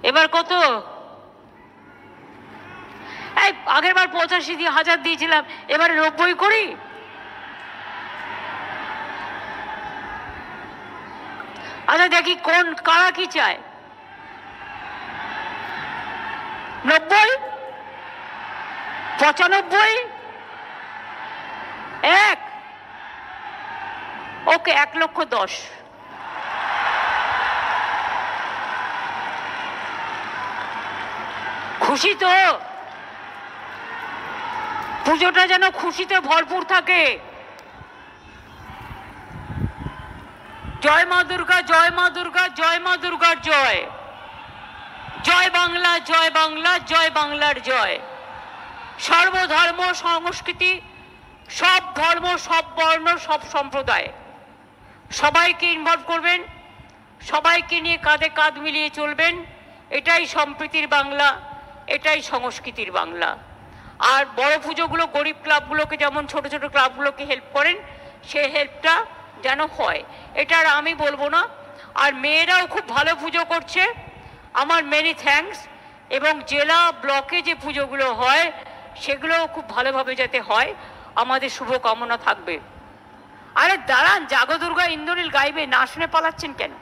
এবার কত? এই আগের বার 85,000 দিয়েছিলাম, এবারে 90 করি। আচ্ছা দেখি কোন কারা কি চায়। 90, 95, 1, ওকে 1,10,000। খুশি তো? পুজোটা যেন খুশিতে ভরপুর থাকে। জয় মা দুর্গা, জয় মা দুর্গা, জয় মা দুর্গার জয়। জয় বাংলা, জয় বাংলা, জয় বাংলার জয়। সর্বধর্ম সংস্কৃতি, সব ধর্ম, সব বর্ণ, সব সম্প্রদায় সবাইকে ইনভলভ করবেন, সবাইকে নিয়ে কাঁধে কাঁধ মিলিয়ে চলবেন। এটাই সম্প্রীতির বাংলা, এটাই সংস্কৃতির বাংলা। আর বড় পুজোগুলো গরিব ক্লাবগুলোকে, যেমন ছোট ছোট ক্লাবগুলোকে হেল্প করেন, সেই হেল্পটা যেন হয়, এটা আর আমি বলবো না। আর মেয়েরাও খুব ভালো পুজো করছে, আমার মেনি থ্যাঙ্কস। এবং জেলা ব্লকে যে পুজোগুলো হয় সেগুলোও খুব ভালোভাবে যাতে হয়, আমাদের শুভকামনা থাকবে। আরে দাঁড়ান, জাগো দুর্গা ইন্দ্রনীল গাইবে, না শুনে পালাচ্ছেন কেন?